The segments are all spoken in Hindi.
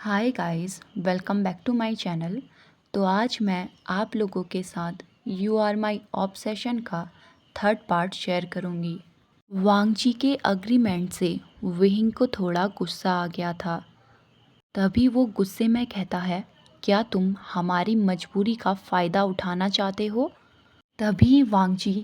Hi guys, welcome back to my channel. तो आज मैं आप लोगों के साथ यू आर माई ऑब्सेशन का थर्ड पार्ट शेयर करूंगी। वांगची के अग्रीमेंट से विहिंग को थोड़ा गुस्सा आ गया था। तभी वो गुस्से में कहता है, क्या तुम हमारी मजबूरी का फ़ायदा उठाना चाहते हो? तभी वांगची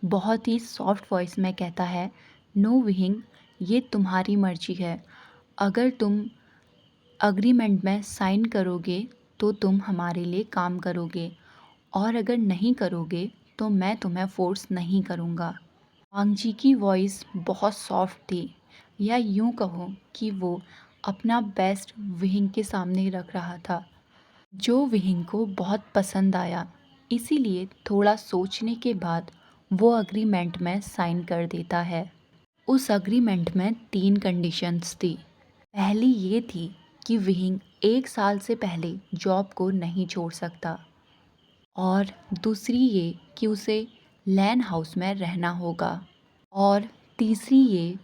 बहुत ही सॉफ्ट वॉइस में कहता है, नो विहिंग, ये तुम्हारी मर्जी है। अगर तुम अग्रीमेंट में साइन करोगे तो तुम हमारे लिए काम करोगे, और अगर नहीं करोगे तो मैं तुम्हें फ़ोर्स नहीं करूँगा। वांगजी की वॉइस बहुत सॉफ्ट थी, या यूँ कहो कि वो अपना बेस्ट विहिंग के सामने रख रहा था, जो विहिंग को बहुत पसंद आया। इसीलिए थोड़ा सोचने के बाद वो अग्रीमेंट में साइन कर देता है। उस अग्रीमेंट में 3 कंडीशंस थी। पहली ये थी कि विहिंग 1 साल से पहले जॉब को नहीं छोड़ सकता, और दूसरी ये कि उसे लैन हाउस में रहना होगा, और तीसरी ये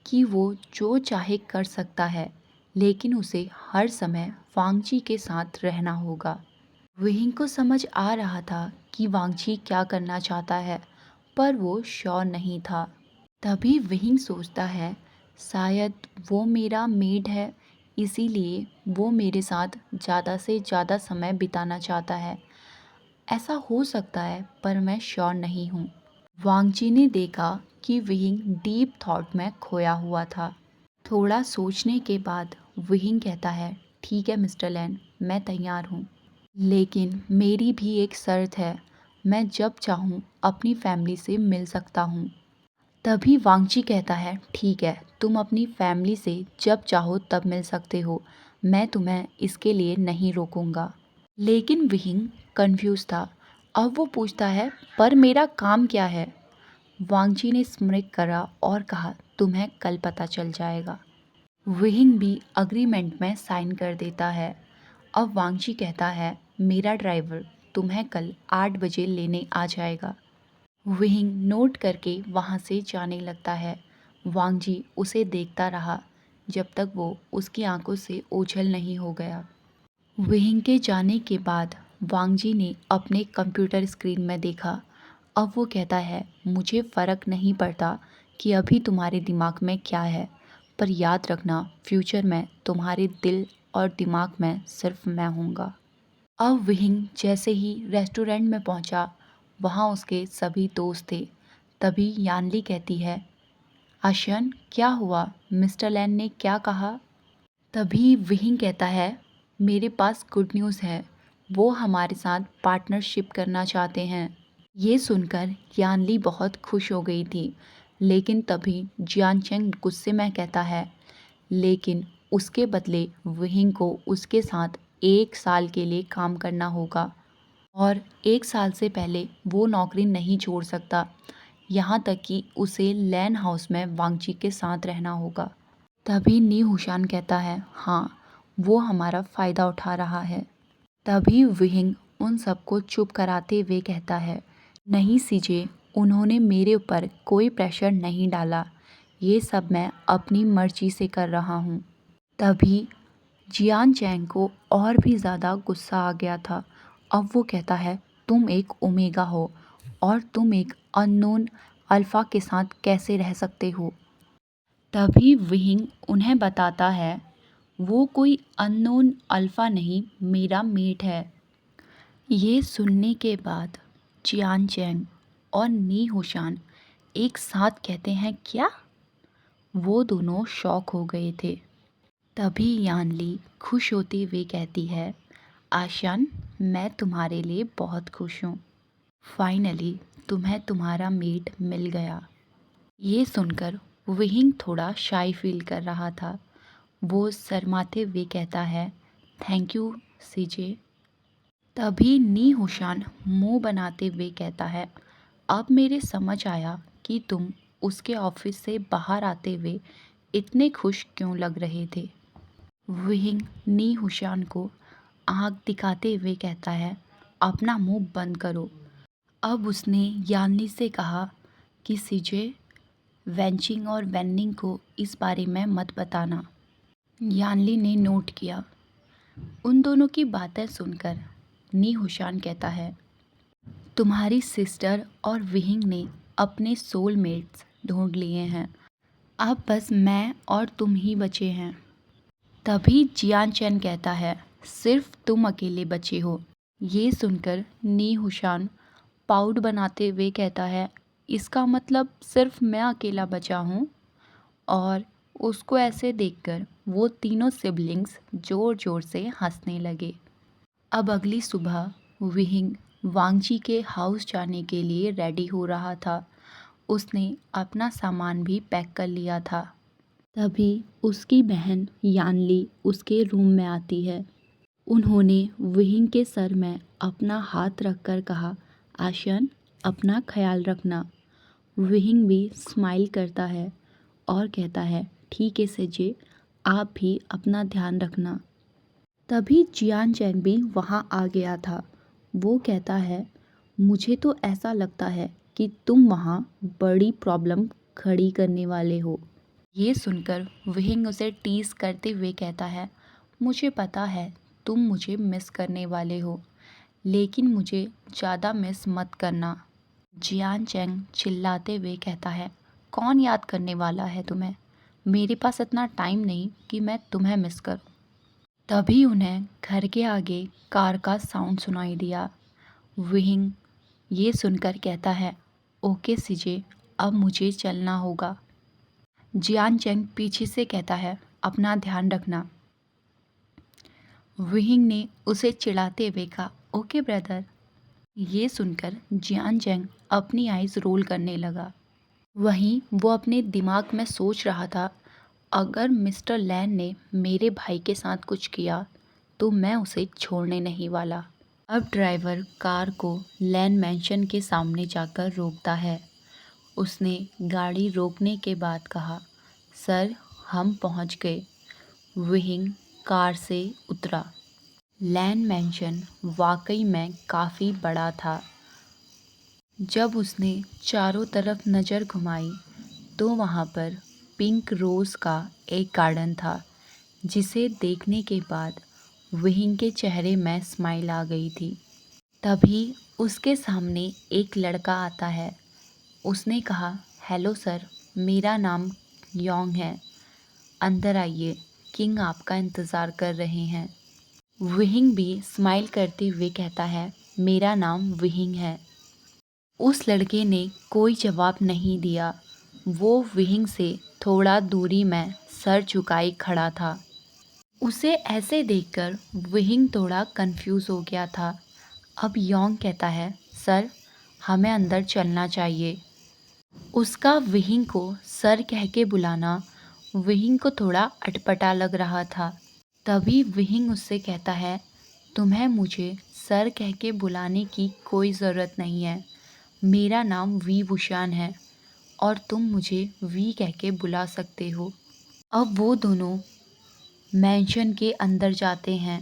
कि वो जो चाहे कर सकता है, लेकिन उसे हर समय वांगची के साथ रहना होगा। विहिंग को समझ आ रहा था कि वांगची क्या करना चाहता है, पर वो श्योर नहीं था। तभी विहिंग सोचता है, शायद वो मेरा मेड है, इसीलिए वो मेरे साथ ज़्यादा से ज़्यादा समय बिताना चाहता है। ऐसा हो सकता है, पर मैं श्योर नहीं हूँ। वांगची ने देखा कि विहिंग डीप थॉट में खोया हुआ था। थोड़ा सोचने के बाद विहिंग कहता है, ठीक है मिस्टर लैन, मैं तैयार हूँ, लेकिन मेरी भी एक शर्त है। मैं जब चाहूँ अपनी फैमिली से मिल सकता हूँ। तभी वांगची कहता है, ठीक है, तुम अपनी फैमिली से जब चाहो तब मिल सकते हो, मैं तुम्हें इसके लिए नहीं रोकूंगा। लेकिन विहिंग कंफ्यूज था। अब वो पूछता है, पर मेरा काम क्या है? वांगची ने स्मित करा और कहा, तुम्हें कल पता चल जाएगा। विहिंग भी अग्रीमेंट में साइन कर देता है। अब वांगची कहता है, मेरा ड्राइवर तुम्हें कल 8 बजे लेने आ जाएगा। विहिंग नोट करके वहाँ से जाने लगता है। वांगजी उसे देखता रहा जब तक वो उसकी आंखों से ओझल नहीं हो गया। विहिंग के जाने के बाद वांगजी ने अपने कंप्यूटर स्क्रीन में देखा। अब वो कहता है, मुझे फ़र्क नहीं पड़ता कि अभी तुम्हारे दिमाग में क्या है, पर याद रखना, फ्यूचर में तुम्हारे दिल और दिमाग में सिर्फ मैं हूँगा। अब विहिंग जैसे ही रेस्टोरेंट में पहुंचा, वहां उसके सभी दोस्त थे। तभी यानली कहती है, आशन, क्या हुआ? मिस्टर लैन ने क्या कहा? तभी विहिंग कहता है, मेरे पास गुड न्यूज़ है, वो हमारे साथ पार्टनरशिप करना चाहते हैं। ये सुनकर यानली बहुत खुश हो गई थी, लेकिन तभी जियानचेंग गुस्से में कहता है, लेकिन उसके बदले विहिंग को उसके साथ 1 साल के लिए काम करना होगा, और 1 साल से पहले वो नौकरी नहीं छोड़ सकता, यहाँ तक कि उसे लैन हाउस में वांगची के साथ रहना होगा। तभी नी हुशान कहता है, हाँ, वो हमारा फ़ायदा उठा रहा है। तभी विहिंग उन सबको चुप कराते हुए कहता है, नहीं सीजे, उन्होंने मेरे ऊपर कोई प्रेशर नहीं डाला, ये सब मैं अपनी मर्जी से कर रहा हूँ। तभी जियान चैंग को और भी ज़्यादा गुस्सा आ गया था। अब वो कहता है, तुम एक ओमेगा हो, और तुम एक अननोन अल्फ़ा के साथ कैसे रह सकते हो? तभी विहिंग उन्हें बताता है, वो कोई अननोन अल्फ़ा नहीं, मेरा मेट है। ये सुनने के बाद जियान चैंग और नी हुशान एक साथ कहते हैं, क्या? वो दोनों शॉक हो गए थे। तभी यानली खुश होते हुए कहती है, आशान, मैं तुम्हारे लिए बहुत खुश हूँ। फाइनली तुम्हें तुम्हारा मेट मिल गया। ये सुनकर विहिंग थोड़ा शाई फील कर रहा था। वो शर्माते हुए कहता है, थैंक यू सीजे। तभी नी हुशान मुंह बनाते हुए कहता है, अब मेरे समझ आया कि तुम उसके ऑफिस से बाहर आते हुए इतने खुश क्यों लग रहे थे। विहिंग नी हुशान को आँख दिखाते हुए कहता है, अपना मुंह बंद करो। अब उसने यानली से कहा कि सीजे, वेंचिंग और वेन्निंग को इस बारे में मत बताना। यानली ने नोट किया। उन दोनों की बातें सुनकर नी हुशान कहता है, तुम्हारी सिस्टर और विहिंग ने अपने सोलमेट्स ढूंढ लिए हैं। अब बस मैं और तुम ही बचे हैं। तभी जियान चैन कहता है, सिर्फ तुम अकेले बचे हो। ये सुनकर नी हुशान पाउड बनाते हुए कहता है, इसका मतलब सिर्फ मैं अकेला बचा हूँ। और उसको ऐसे देखकर वो तीनों सिबलिंग्स जोर जोर से हंसने लगे। अब अगली सुबह विहिंग वांगजी के हाउस जाने के लिए रेडी हो रहा था। उसने अपना सामान भी पैक कर लिया था। तभी उसकी बहन यानली उसके रूम में आती है। उन्होंने विहिंग के सर में अपना हाथ रखकर कहा, आशन, अपना ख्याल रखना। विहिंग भी स्माइल करता है और कहता है, ठीक है सेजे, आप भी अपना ध्यान रखना। तभी जियान चैन भी वहाँ आ गया था। वो कहता है, मुझे तो ऐसा लगता है कि तुम वहाँ बड़ी प्रॉब्लम खड़ी करने वाले हो। ये सुनकर विहिंग उसे टीज करते हुए कहता है, मुझे पता है तुम मुझे मिस करने वाले हो, लेकिन मुझे ज़्यादा मिस मत करना। जियान चैंग चिल्लाते हुए कहता है, कौन याद करने वाला है तुम्हें? मेरे पास इतना टाइम नहीं कि मैं तुम्हें मिस करूं। तभी उन्हें घर के आगे कार का साउंड सुनाई दिया। विहिंग ये सुनकर कहता है, ओके सीजे, अब मुझे चलना होगा। जियान चैंग पीछे से कहता है, अपना ध्यान रखना। विहिंग ने उसे चिढ़ाते हुए कहा, ओके ब्रदर। ये सुनकर जियान चैंग अपनी आइज़ रोल करने लगा। वहीं वो अपने दिमाग में सोच रहा था, अगर मिस्टर लैन ने मेरे भाई के साथ कुछ किया तो मैं उसे छोड़ने नहीं वाला। अब ड्राइवर कार को लैन मैंशन के सामने जाकर रोकता है। उसने गाड़ी रोकने के बाद कहा, सर, हम पहुंच गए। विहिंग कार से उतरा। लैन मैंशन वाकई में काफ़ी बड़ा था। जब उसने चारों तरफ नज़र घुमाई तो वहाँ पर पिंक रोज़ का एक गार्डन था, जिसे देखने के बाद विहिंग के चेहरे में स्माइल आ गई थी। तभी उसके सामने एक लड़का आता है। उसने कहा, हेलो सर, मेरा नाम योंग है, अंदर आइए, किंग आपका इंतज़ार कर रहे हैं। विहिंग भी स्माइल करते हुए कहता है, मेरा नाम विहिंग है। उस लड़के ने कोई जवाब नहीं दिया। वो विहिंग से थोड़ा दूरी में सर झुकाए खड़ा था। उसे ऐसे देखकर विहिंग थोड़ा कंफ्यूज हो गया था। अब योंग कहता है, सर, हमें अंदर चलना चाहिए। उसका विहिंग को सर कह के बुलाना विहिंग को थोड़ा अटपटा लग रहा था। तभी विहिंग उससे कहता है, तुम्हें मुझे सर कह के बुलाने की कोई ज़रूरत नहीं है। मेरा नाम वी वुशान है और तुम मुझे वी कह के बुला सकते हो। अब वो दोनों मैंशन के अंदर जाते हैं।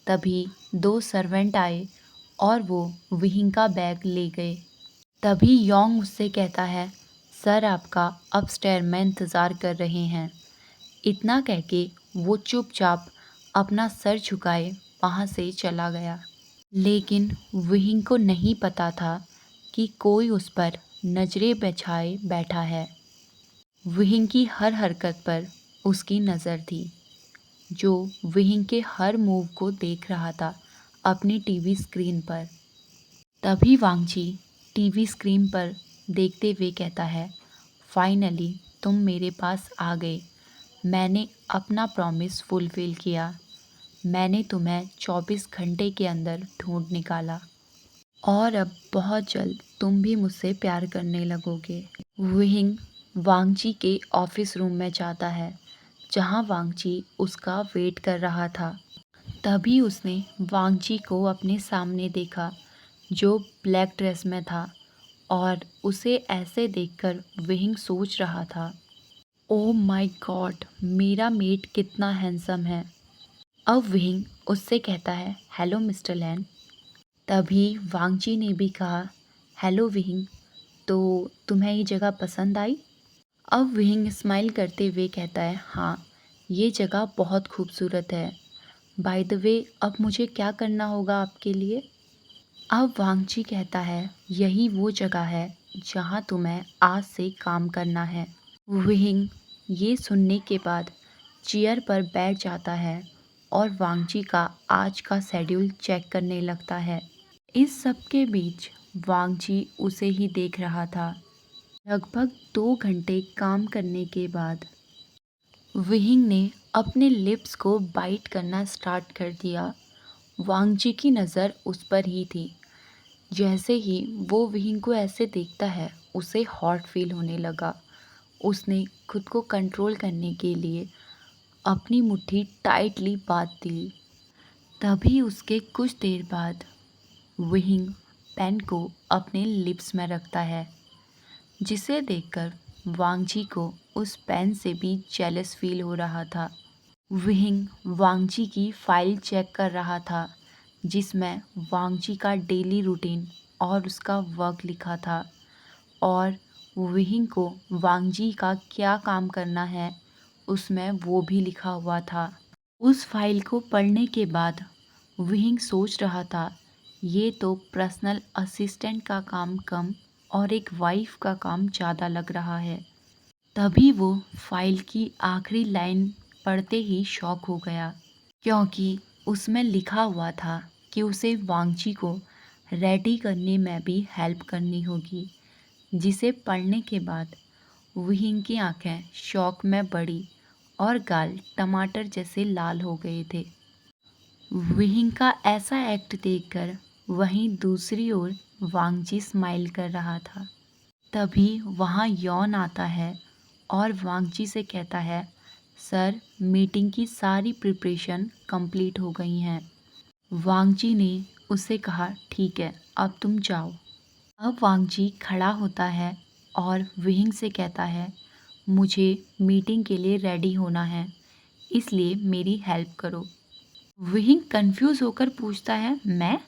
तभी दो सर्वेंट आए और वो विहिंग का बैग ले गए। तभी योंग उससे कहता है, सर, आपका अपस्टेयर में इंतज़ार कर रहे हैं। इतना कह के वो चुपचाप अपना सर झुकाए वहाँ से चला गया। लेकिन विहिंग को नहीं पता था कि कोई उस पर नज़रें बिछाए बैठा है। विहिंग की हर हरकत पर उसकी नज़र थी, जो विहिंग के हर मूव को देख रहा था अपनी टीवी स्क्रीन पर। तभी वांगची टीवी स्क्रीन पर देखते हुए कहता है, फाइनली तुम मेरे पास आ गए। मैंने अपना प्रॉमिस फुलफ़िल किया। मैंने तुम्हें 24 घंटे के अंदर ढूंढ निकाला और अब बहुत जल्द तुम भी मुझसे प्यार करने लगोगे। विहिंग वांगची के ऑफिस रूम में जाता है, जहां वांगची उसका वेट कर रहा था। तभी उसने वांगची को अपने सामने देखा, जो ब्लैक ड्रेस में था, और उसे ऐसे देखकर विहिंग सोच रहा था, ओह माय गॉड, मेरा मेट कितना हैंडसम है। अब विहिंग उससे कहता है, हेलो मिस्टर लैन। तभी वांगची ने भी कहा, हेलो विहिंग, तो तुम्हें ये जगह पसंद आई? अब विहिंग स्माइल करते हुए कहता है, हाँ, ये जगह बहुत खूबसूरत है। बाय द वे अब मुझे क्या करना होगा आपके लिए? अब वांगची कहता है, यही वो जगह है जहाँ तुम्हें आज से काम करना है। विहिंग ये सुनने के बाद चेयर पर बैठ जाता है और वांगची का आज का शेड्यूल चेक करने लगता है। इस सब के बीच वांगची उसे ही देख रहा था। लगभग 2 घंटे काम करने के बाद विहिंग ने अपने लिप्स को बाइट करना स्टार्ट कर दिया। वांगची की नज़र उस पर ही थी। जैसे ही वो विहिंग को ऐसे देखता है, उसे हॉट फील होने लगा। उसने खुद को कंट्रोल करने के लिए अपनी मुट्ठी टाइटली बांध दी। तभी उसके कुछ देर बाद विहिंग पेन को अपने लिप्स में रखता है, जिसे देखकर वांगजी को उस पेन से भी जेलस फील हो रहा था। विहिंग वांगजी की फाइल चेक कर रहा था, जिसमें वांगजी का डेली रूटीन और उसका वर्क लिखा था, और विहिंग को वांगजी का क्या काम करना है उसमें वो भी लिखा हुआ था। उस फाइल को पढ़ने के बाद विहिंग सोच रहा था, ये तो पर्सनल असिस्टेंट का काम कम और एक वाइफ का काम ज़्यादा लग रहा है। तभी वो फाइल की आखिरी लाइन पढ़ते ही शॉक हो गया, क्योंकि उसमें लिखा हुआ था कि उसे वांगची को रेडी करने में भी हेल्प करनी होगी। जिसे पढ़ने के बाद विहिंग की आंखें शॉक में बड़ी और गाल टमाटर जैसे लाल हो गए थे। विहिंग का ऐसा एक्ट देखकर वहीं दूसरी ओर वांगजी स्माइल कर रहा था। तभी वहां यॉन आता है और वांगजी से कहता है, सर मीटिंग की सारी प्रिपरेशन कंप्लीट हो गई हैं। वांगजी ने उससे कहा, ठीक है अब तुम जाओ। अब वांगजी खड़ा होता है और विहिंग से कहता है, मुझे मीटिंग के लिए रेडी होना है, इसलिए मेरी हेल्प करो। विहिंग कंफ्यूज होकर पूछता है, मैं?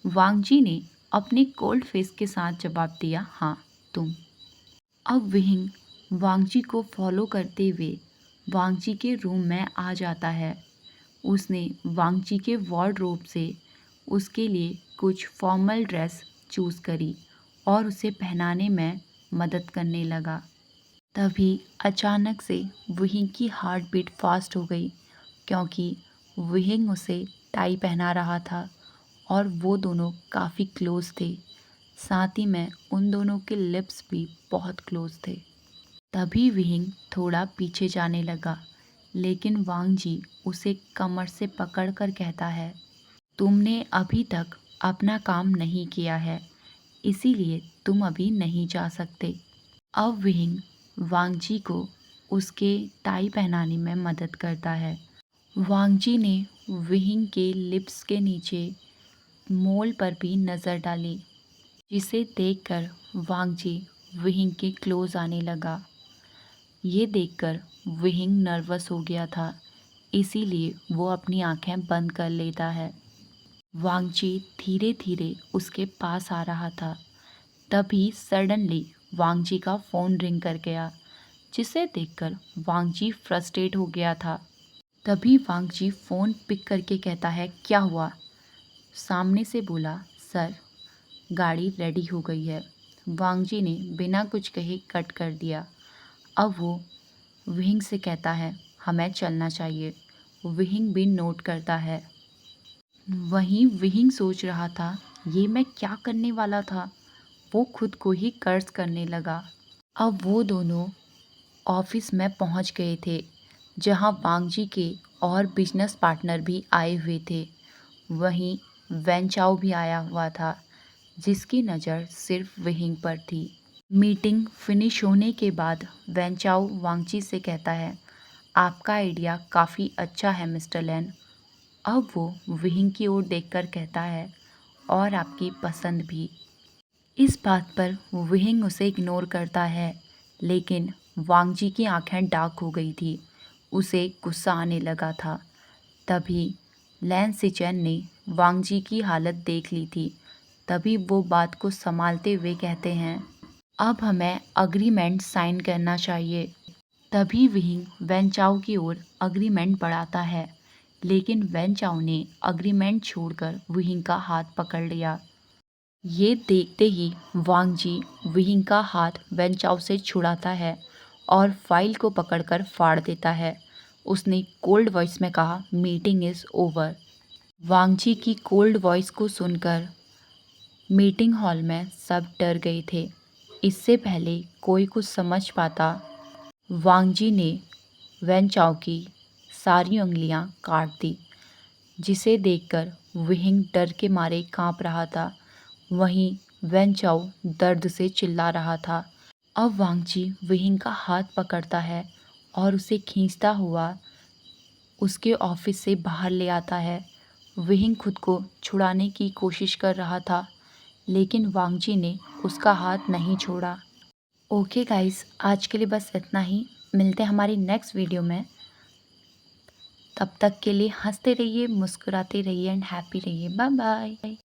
वांगजी ने अपने कोल्ड फेस के साथ जवाब दिया, हाँ तुम। अब विहिंग वांगजी को फॉलो करते हुए वांगजी के रूम में आ जाता है। उसने वांगजी के वार्डरोब से उसके लिए कुछ फॉर्मल ड्रेस चूज़ करी और उसे पहनाने में मदद करने लगा। तभी अचानक से विहिंग की हार्ट बीट फास्ट हो गई, क्योंकि विहिंग उसे टाई पहना रहा था और वो दोनों काफ़ी क्लोज थे। साथ ही में उन दोनों के लिप्स भी बहुत क्लोज थे। तभी विहिंग थोड़ा पीछे जाने लगा, लेकिन वांगजी उसे कमर से पकड़कर कहता है, तुमने अभी तक अपना काम नहीं किया है, इसीलिए तुम अभी नहीं जा सकते। अब विहिंग वांगजी को उसके टाई पहनाने में मदद करता है। वांगजी ने विहिंग के लिप्स के नीचे मोल पर भी नज़र डाली, जिसे देखकर वांगजी विहिंग के क्लोज आने लगा। ये देखकर विहिंग नर्वस हो गया था, इसीलिए वो अपनी आंखें बंद कर लेता है। वांगजी धीरे धीरे उसके पास आ रहा था। तभी सडनली वांगजी का फ़ोन रिंग कर गया, जिसे देखकर वांगजी फ्रस्ट्रेट हो गया था। तभी वांगजी फ़ोन पिक करके कहता है, क्या हुआ? सामने से बोला, सर गाड़ी रेडी हो गई है। वांगजी ने बिना कुछ कहे कट कर दिया। अब वो विहिंग से कहता है, हमें चलना चाहिए। विहिंग भी नोट करता है। वहीं विहिंग सोच रहा था, ये मैं क्या करने वाला था। वो खुद को ही कर्ज करने लगा। अब वो दोनों ऑफिस में पहुंच गए थे, जहां वांगजी के और बिजनेस पार्टनर भी आए हुए थे। वहीं वेंचाओ भी आया हुआ था, जिसकी नज़र सिर्फ विहिंग पर थी। मीटिंग फिनिश होने के बाद वेंचाओ वांगजी से कहता है, आपका आइडिया काफ़ी अच्छा है मिस्टर लैन। अब वो विहिंग की ओर देखकर कहता है, और आपकी पसंद भी। इस बात पर विहिंग उसे इग्नोर करता है, लेकिन वांगजी की आंखें डार्क हो गई थी। उसे गुस्सा आने लगा था। तभी लैन सिचेन ने वांगजी की हालत देख ली थी। तभी वो बात को संभालते हुए कहते हैं, अब हमें अग्रीमेंट साइन करना चाहिए। तभी विहिंग वेंचाओ की ओर अग्रीमेंट बढ़ाता है। लेकिन वैन चाओ ने अग्रीमेंट छोड़कर वुहिंग का हाथ पकड़ लिया। ये देखते ही वांग जी वुहिंग का हाथ वैन चाओ से छुड़ाता है और फाइल को पकड़कर फाड़ देता है। उसने कोल्ड वॉइस में कहा, मीटिंग इज़ ओवर। वांग जी की कोल्ड वॉइस को सुनकर मीटिंग हॉल में सब डर गए थे। इससे पहले कोई कुछ समझ पाता, वांग जी ने वैन चाओ की सारी उंगलियां काट दी, जिसे देखकर वुहिंग डर के मारे कांप रहा था। वहीं वैन चाओ दर्द से चिल्ला रहा था। अब वांग जी वुहिंग का हाथ पकड़ता है और उसे खींचता हुआ उसके ऑफिस से बाहर ले आता है। वुहिंग खुद को छुड़ाने की कोशिश कर रहा था, लेकिन वांग जी ने उसका हाथ नहीं छोड़ा। ओके गाइस, आज के लिए बस इतना ही। मिलते हैं हमारी नेक्स्ट वीडियो में। तब तक के लिए हंसते रहिए, मुस्कुराते रहिए एंड हैप्पी रहिए। Bye bye.